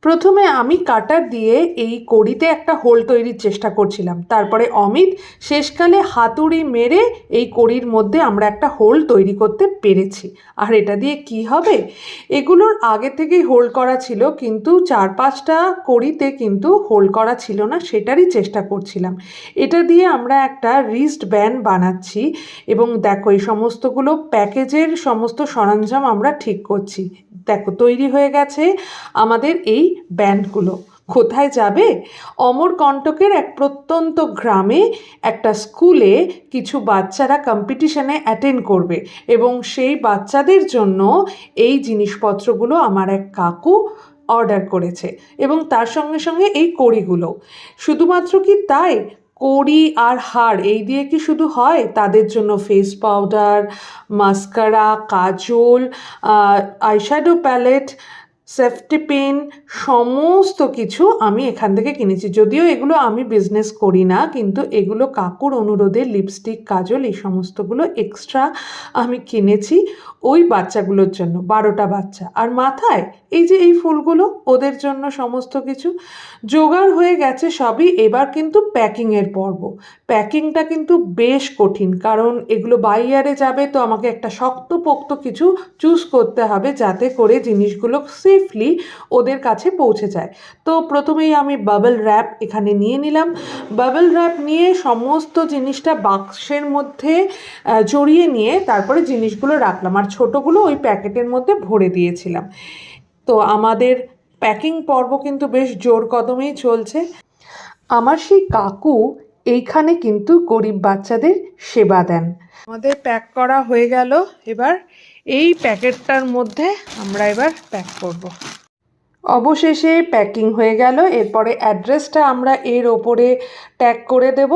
প্রথমে আমি কাটার দিয়ে এই কড়িতে একটা হোল তৈরির চেষ্টা করছিলাম, তারপরে অমিত শেষকালে হাতুড়ি মেরে এই কড়ির মধ্যে আমরা একটা হোল তৈরি করতে পেরেছি। আর এটা দিয়ে কি হবে, এগুলোর আগে থেকেই হোল করা ছিল, কিন্তু 4-5টা কড়িতে কিন্তু হোল করা ছিল না, সেটারই চেষ্টা করছিলাম। এটা দিয়ে আমরা একটা রিস্ট ব্যান্ড বানাচ্ছি এবং দেখো এই সমস্তগুলো প্যাকেজের সমস্ত সরঞ্জাম আমরা ঠিক করছি। দেখো তৈরি হয়ে গেছে আমাদের এই ব্যান্ডগুলো। কোথায় যাবে? অমরকণ্টকের এক প্রত্যন্ত গ্রামে একটা স্কুলে কিছু বাচ্চারা কম্পিটিশনে অ্যাটেন্ড করবে এবং সেই বাচ্চাদের জন্য এই জিনিসপত্রগুলো আমার এক কাকু অর্ডার করেছে এবং তার সঙ্গে সঙ্গে এই কড়িগুলো। শুধুমাত্র কি তাই, কড়ি আর হার এই দিয়ে কি শুধু হয়? তাদের জন্য ফেস পাউডার, মাস্কারা, কাজল, আইশ্যাডো প্যালেট, সেফটি পিন, সমস্ত কিছু আমি এখান থেকে কিনেছি। যদিও এগুলো আমি বিজনেস করি না, কিন্তু এগুলো কাকুর অনুরোধে লিপস্টিক, কাজল এই সমস্তগুলো এক্সট্রা আমি কিনেছি ওই বাচ্চাগুলোর জন্য, 12টা বাচ্চা। আর মাথায় এই যে এই ফুলগুলো, ওদের জন্য সমস্ত কিছু জোগাড় হয়ে গেছে সবই। এবার কিন্তু প্যাকিংয়ের পর্ব। প্যাকিংটা কিন্তু বেশ কঠিন, কারণ এগুলো বাই এয়ারে যাবে, তো আমাকে একটা শক্তপোক্ত কিছু চুজ করতে হবে যাতে করে জিনিসগুলো সেফলি ওদের কাছে পৌঁছে যায়। তো প্রথমেই আমি বাবল র্যাপ এখানে নিয়ে নিলাম। বাবল র্যাপ নিয়ে সমস্ত জিনিসটা বাক্সের মধ্যে জড়িয়ে নিয়ে তারপরে জিনিসগুলো রাখলাম, আর ছোটোগুলো ওই প্যাকেটের মধ্যে ভরে দিয়েছিলাম। তো আমাদের প্যাকিং পর্ব কিন্তু বেশ জোর কদমেই চলছে। আমার সেই কাকু এইখানে কিন্তু গরিব বাচ্চাদের সেবা দেন। আমাদের প্যাক করা হয়ে গেল। এবার এই প্যাকেটটার মধ্যে আমরা এবার প্যাক করব। অবশেষে প্যাকিং হয়ে গেল। এরপরে অ্যাড্রেসটা আমরা এর ওপরে ট্যাগ করে দেব,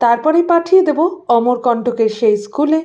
তারপরে পাঠিয়ে দেব অমরকণ্টকের সেই স্কুলে।